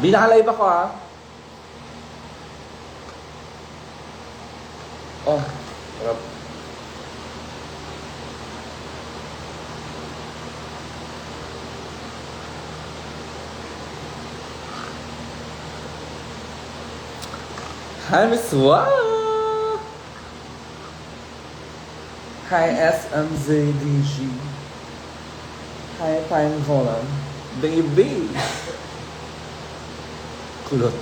Binaka-live ako ah. Oh, sarap. Hi, Miss Wa! Hi, SMZDG. Hi, Pine Volan. Baby! Kulot.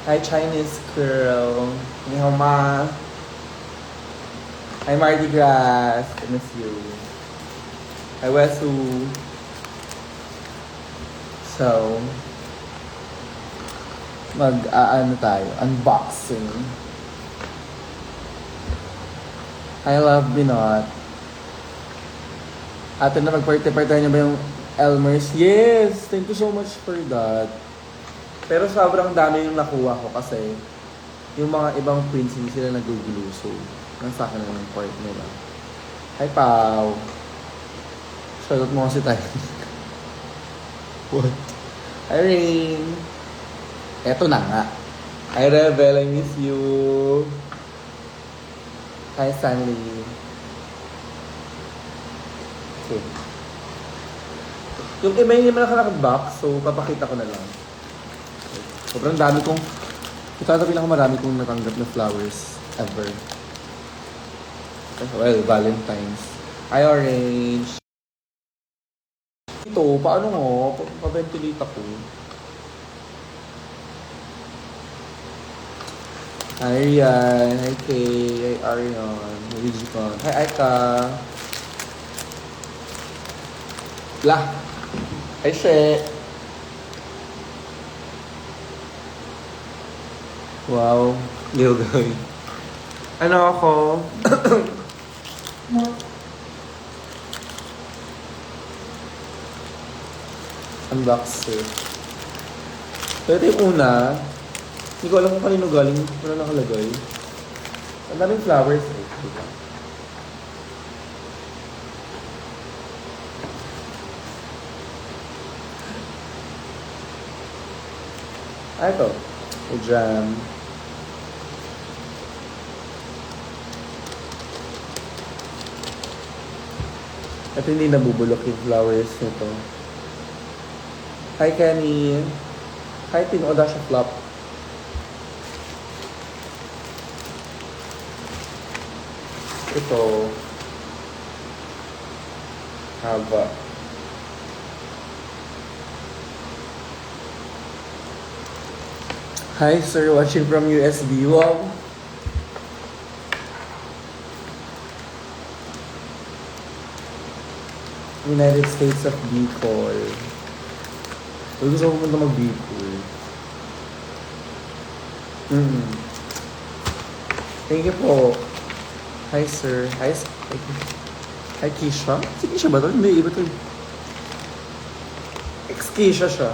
Hi, Chinese girl. Ni hao ma. Hi, Mardi Gras. I miss you. Hi, Wesu. So, ano tayo? Unboxing. I love Binot. Ate na mag-party-party niyo ba yung Elmer's? Yes! Thank you so much for that. Pero sobrang dami yung nakuha ko kasi yung mga ibang queens hindi sila nagugulo. So, nasa akin na yung part nila. Hi, Pao. Shoutout mo kasi tayo. What? Hi, Rain. Eto na nga. Hi, Rebel. I miss you. Hi, Stanley. Okay. Yung iba hindi naman nakaka-box, so papakita ko na lang. Sobrang dami kong, ito ata pinakamarami kong natanggap na flowers ever. Well, Valentine's. Hi, Orange. Ito, paano mo? Pa-ventilate ako. Hi, Rian. Hi, Kay. Hi, Arion. Hi, Vigicon. Hi, Aika. Lah. Hi, She. Wow. Leo gawin. Ano ako? Unboxer. Pero ito yung una. Hindi ko alam kung kanino galing. Wala nakalagay. Ang daming flowers eh. Diba? Ah, ito. A jam. At hindi nabubulok yung flowers nito. Hi, Kenny. Hi, Tino Odasha Flop. Ito. Haba. Hi, sir. Watching from USB. Wow. United States of Bicol. Uy, gusto ko pumunta mag-Bicol. Thank you po. Hi, sir. Hi, Kisha. Si Kisha ba ito? Hindi, iba ito. Ex-Kisha siya.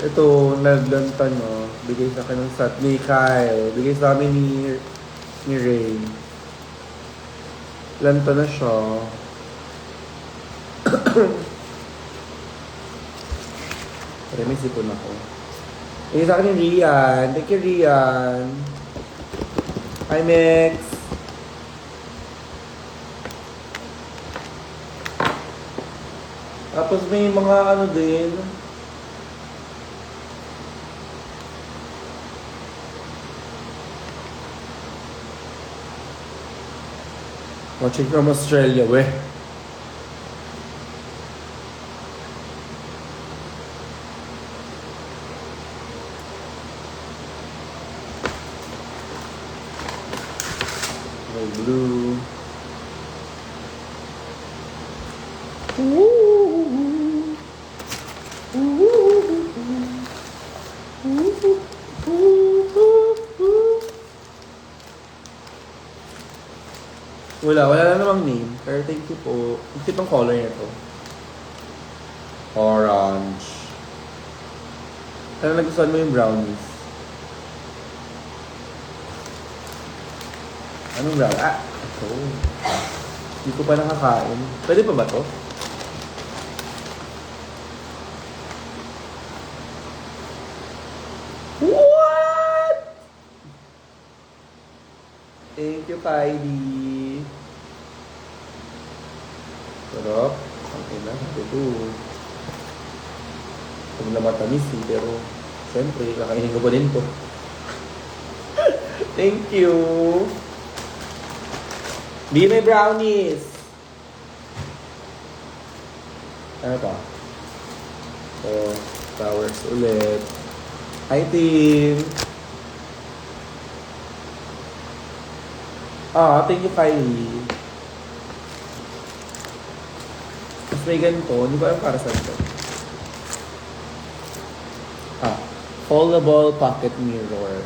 Ito, naglanta no. Bigay sa akin ng sat ni Kyle. Bigay sa amin ni Ray. Lanta na siya. Pero may sipon ako. Bigay sa akin ni Rian. Thank you, Rian. Hi, Mix. Tapos may mga ano din. Watching from Australia, weh. Okay, blue. Wala na namang name. Pero thank you po. Ang cute ng color niya to. Orange. Sana nagustuhan mo yung brownies. Anong brownie? Ah! Ito. Hindi ko pa nakakain. Pwede pa ba to? Thank you, Kylie. Sarap. Ang ina. Ito. Huwag na matamis eh, pero siyempre, kakainin ko pa din to. Thank you. Be my brownies. Ano pa? So, flowers ulit. Hi, team. Thank you, Kylie. Mas may ganito. Hindi ko alam para saan ito. Foldable pocket mirror.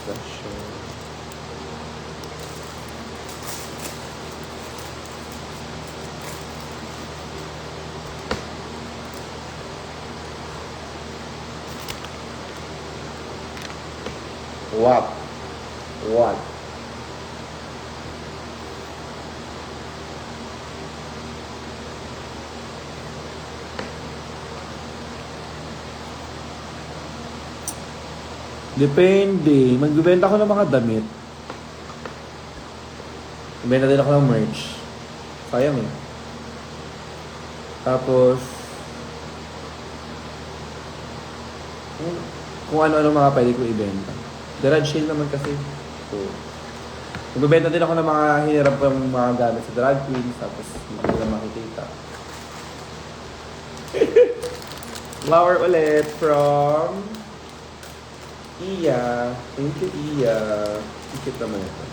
Pressure. What? What? Depende. Magbibenta ako ng mga damit. Magbibenta din ako ng merch. Sayang eh. Tapos, kung ano-ano mga pwede ko ibenta. Garage sale naman kasi. So, magbibenta din ako ng mga hinirap ng mga gamit sa drag queens. Tapos, hindi nila makikita. Flower ulit from Iya. Thank you, Iya. Ikit naman ito.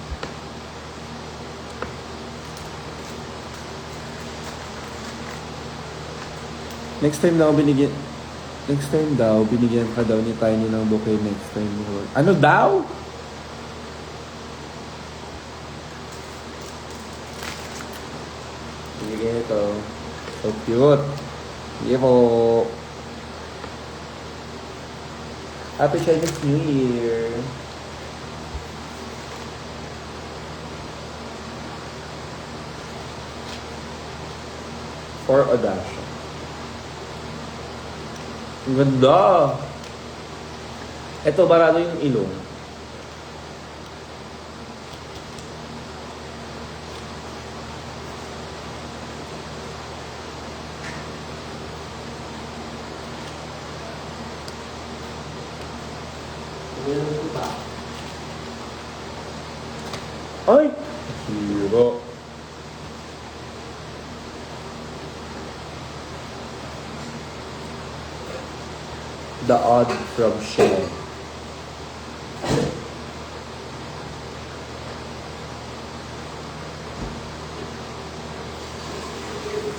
Next time daw, binigyan ka daw ni Tiny ng bouquet next time. Ano daw? Binigyan ito. So cute. Sige po. Happy Chinese New Year! For Odasha. Ang ganda! Ito, barado yung ilong. Ay! Hero. The Odd from Shell.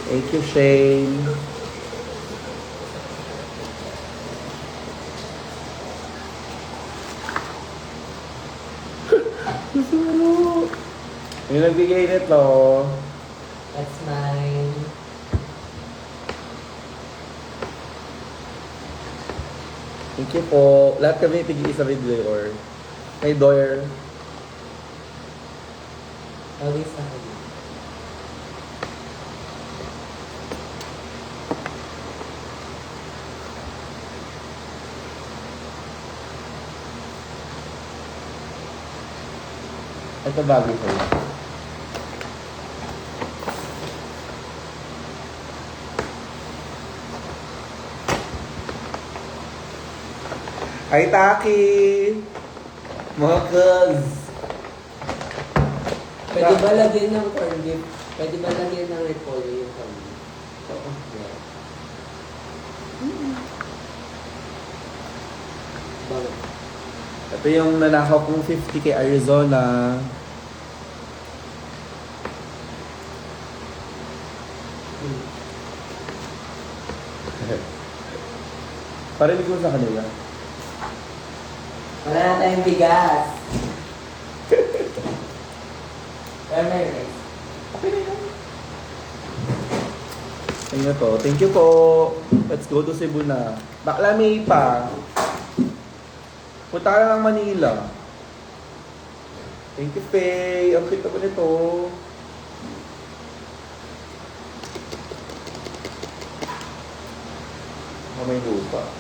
Thank you, Shane. Yung nagbigay nito. That's mine. Thank you po. Lahat kami tig-isa rin or kay Doyer. Always sa akin. Ito bago ko. Hi, Taki! Mga cuz! Pwede ba lagyan ng corn beef? Pwede ba lagyan ng repolyo yung corn beef? Oo. Yeah. Bakit? Ito yung nanakaw kong 50 kay Arizona. Parinig ko sa kanila. Wala na tayong bigas. Wala na yun guys. Okay na yan. Ayun na to. Thank you po. Let's go to Cebu na. Bakla May pa. Punta ka na ng Manila. Thank you, Faye. Ang cute naman ito. May lupa.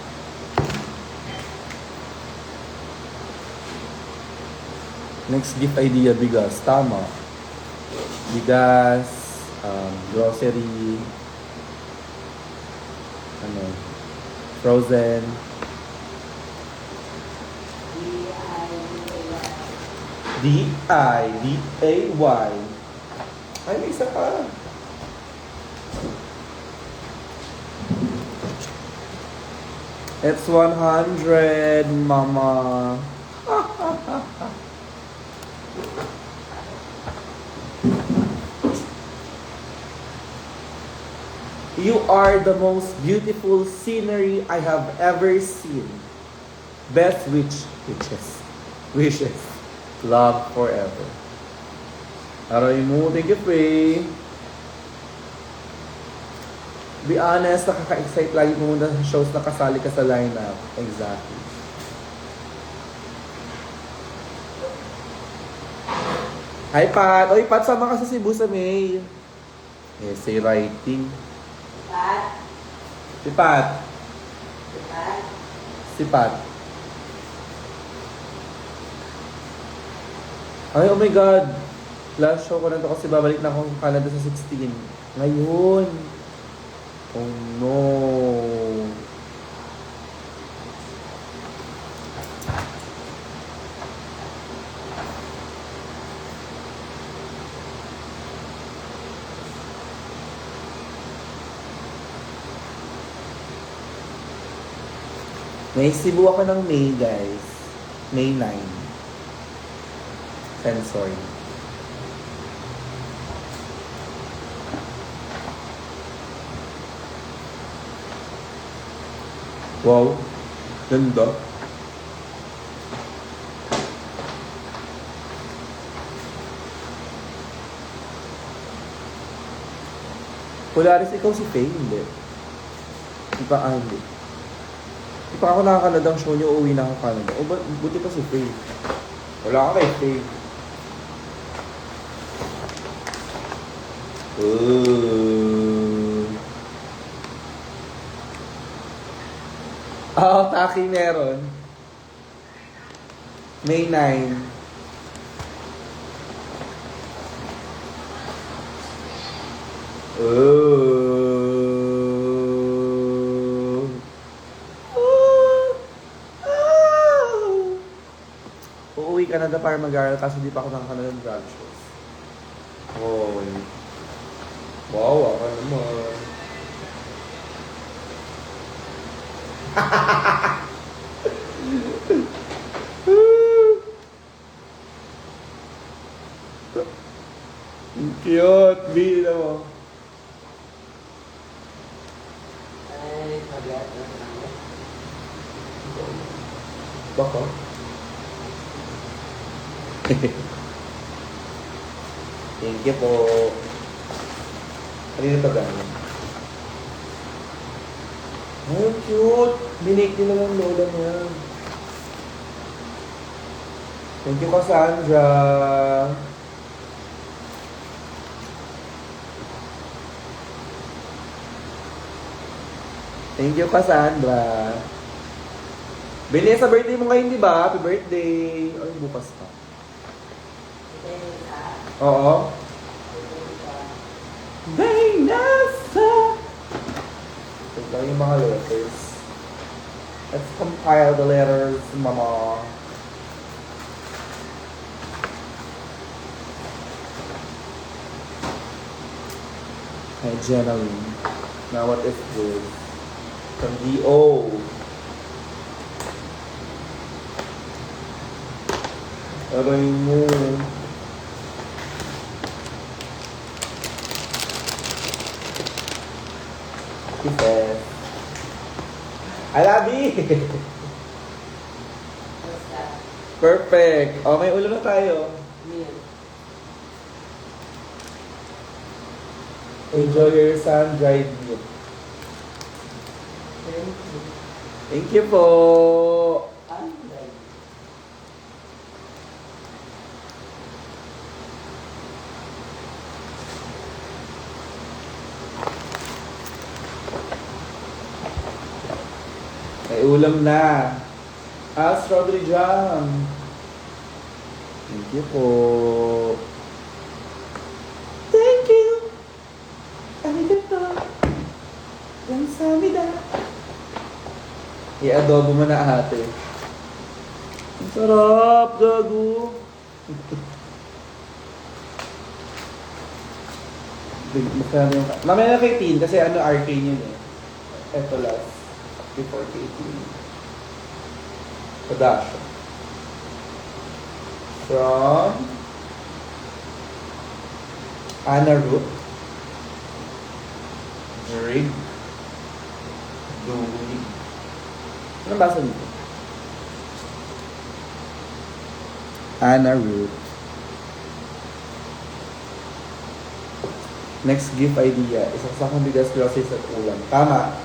Next gift idea, bigas. Tama. Bigas, grocery, ano, frozen. D-I-D-A-Y. Ay, may isa pa. It's 100, mama. You are the most beautiful scenery I have ever seen. Best wishes. Love forever. Aray mo, thank you, Faye. Be honest, nakaka-excite lagi pumunta sa shows na kasali ka sa lineup. Exactly. Hi, Pat. Oy, Pat, sama ka sa Cebu sa May. Essay writing. Pat? Si Pat. Pat? Si Pat. Ay, oh my God. Last show ko na to kasi babalik na akong Canada sa 16. Ngayon. Oh no. May Cebu ako ng May, guys. May 9. Sensory. Wow. Ganda. Polaris, ikaw si Faye, hindi? Di ba, hindi. Di pa ako nakakanadang show niyo, uwi na ako Canada. O, buti pa si Faye. Wala ka kay Faye. Taki meron. May 9. Uuwi Canada para mag-aral kasi di pa ako nakakanood ng drag shows. Oh. Wow, ako naman. Cute, bila mo. Ay, mabigat na naman. Baka? Thank you po. Kanina pa galing. Oh, cute! Binake nila ng lola niya. Thank you, Cassandra. Thank you, Cassandra. Bili sa birthday mo ngayon, di ba? Happy birthday. Ay, bukas pa. Oo. Vaynasa! Ito lang yung mga letters. Let's compile the letters, mama. Hi, Jennaline. Now what is this? From D.O. Aray mo. Kisses. I love you! Perfect. Oh, may ulo na tayo. Enjoy your sun-dried meat. Thank you po. May ulam na. Strawberry jam. Thank you po. Thank you. Arigato. Kamsahamnida. I-adobo mo na ate. Ang sarap, gago. Magkano yung... Mamaya na kay Tin kasi ano arcane yun eh. Eto last. Before kay Tin. Padasyo. From... Anna Root. Rig. Dewey. Ano basa nito? Anna Root. Next gift idea, isang sakong bigas, groceries at ulam. Tama.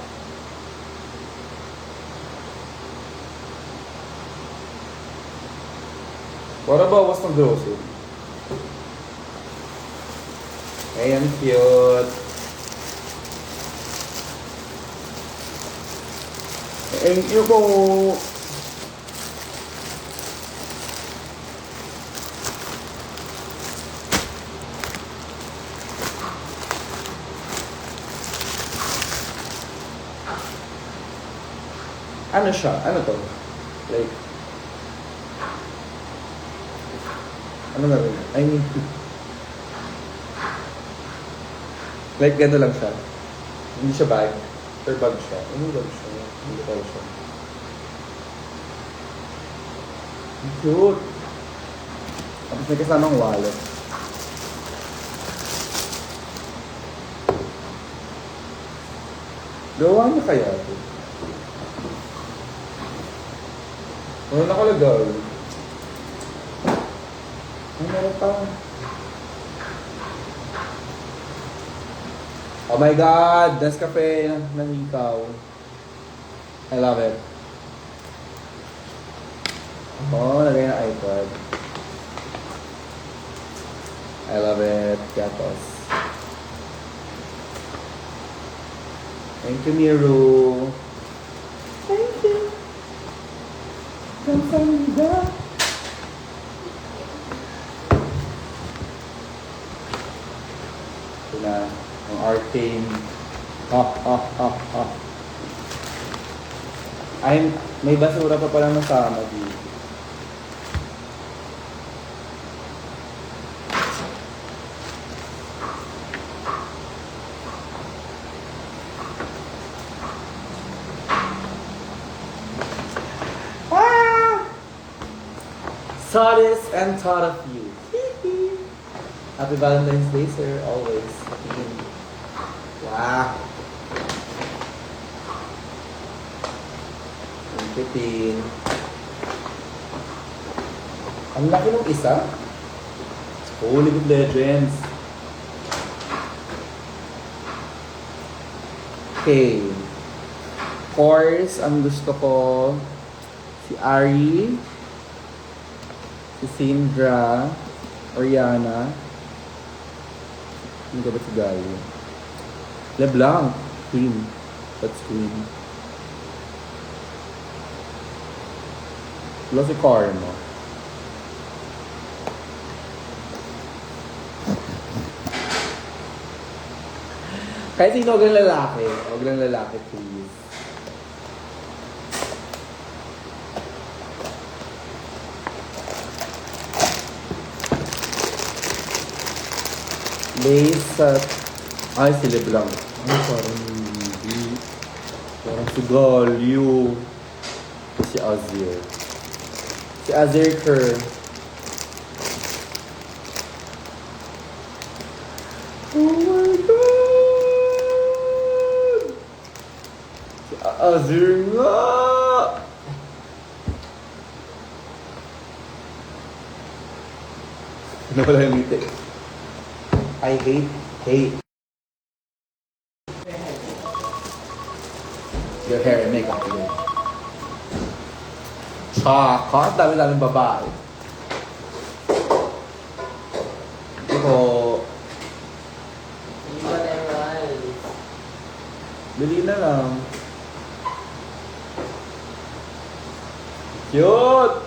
Para bawas ng grocery. Ayan, cute. Thank you po. Ano siya? Ano to? Like, ano na rin? I mean, like, gano'n lang siya. Hindi siya bag. Or bag siya. Ano bag siya? Hindi bag siya. Cute. Tapos may kasamang wallet. Gawa niya kaya ito? Ano nakalagay? Ay, meron pa. Oh my God! Nescafe na hikaw. I love it. Oh, lagay na iPad. I love it. Gatos. Thank you, Miru. Thank you. Kamsahamnida. Ito na, ang arcane. Ay, may basura pa pala nasama dito. Saw this and thought of you. Happy Valentine's Day, sir. Always. Wow. Thank you, Tin. Ang laki ng isa. Oh, League of Legends. Okay. Course, ang gusto ko si Ari, si Sindra, Oriana, hindi ba si Gali? LeBlanc, Queen. That's Queen. Wala si Karma. Kahit sino, huwag lang lalaki. Huwag lang lalaki, please. Lace at... Ay, si LeBlanc. Ay, parang hindi. Parang si Galio. Si Azir. Si Azir Kerr. Oh my God! Si Azir nga! Nawala yung ngiti. I hate your hair and makeup today. Tsaka, dami-daming babae. Ito, Hindi ba tayo bili na lang. Cute!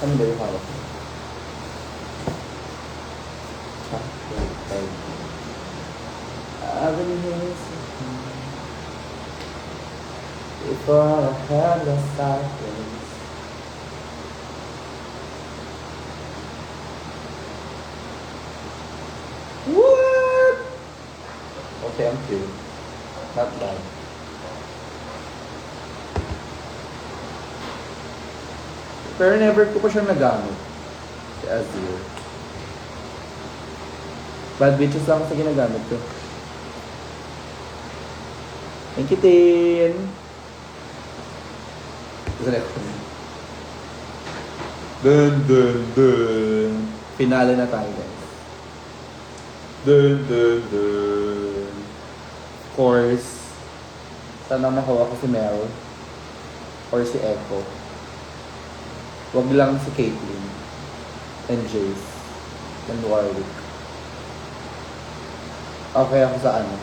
Ano ba yung hawak mo? Ha? Wait. I've been here before I had the silence. What? Okay, I'm cute. Not bad. Pero never ko pa siyang nagamit. Si Azir. Bad bitches lang sa ginagamit ko. Thank you, Tin. Dun, dun, dun. Finale na tayo, guys. Dun, dun, dun. Of course, sana makuha ko si Mel or si Echo. Wag lang si Caitlyn and Jace and Warwick. Okay ako sa ano,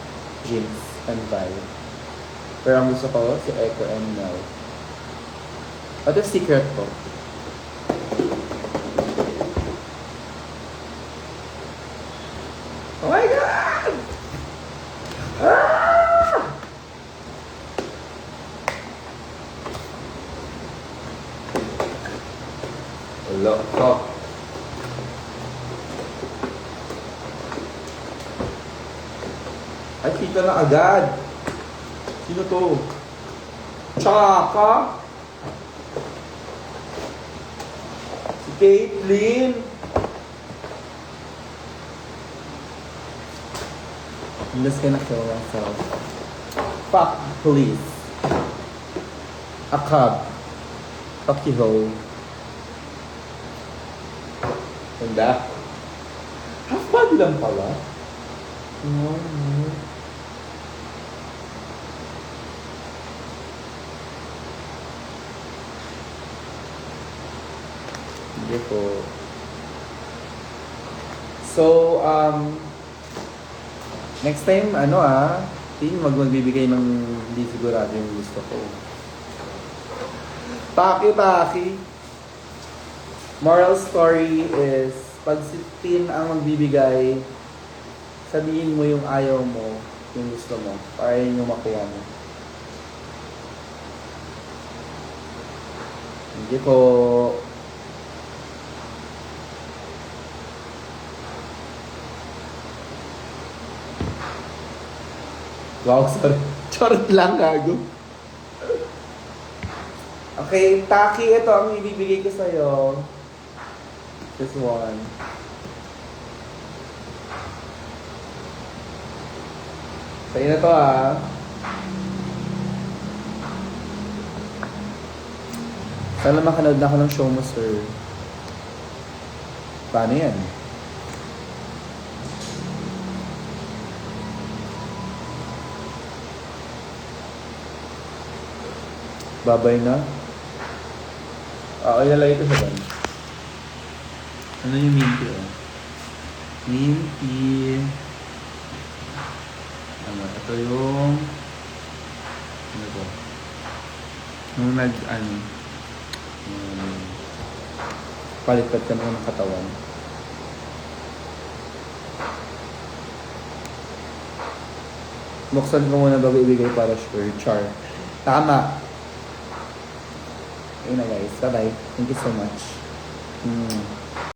Jinx and Vi. Pero ang gusto ko si Echo and Mel. At yung secret ko. Oh my God! Ah! Wala ka. Ay, kita na agad. Sino to? Tsaka? Si Caitlyn. I'm just gonna kill myself. Fuck police. A cop. Fuck you hoe. Ganda. Half body lang pala. No. Hindi po. So, next time, magbibigay ng hindi sigurado yung gusto ko. Paki-paki. Moral story is, pag si Tin ang magbibigay, sabihin mo yung ayaw mo, yung gusto mo, para yun yung makuha mo. Hindi po. Wow, sorry. Charot lang, gago. Okay, Taki, ito ang ibibigay ko sa'yo. This one. Sa'yo na to, ah. Sana makanood na ako ng show mo, sir. Paano yan? Babay na? Ilalagay ko sa ban. Ano yung minty, oh? Minty. Ito yung... Ano to? Nung palit-palit ka ng katawan. Buksan ko muna bago ibigay para sure. Char. Tama! Ayun na guys. Bye-bye. Thank you so much.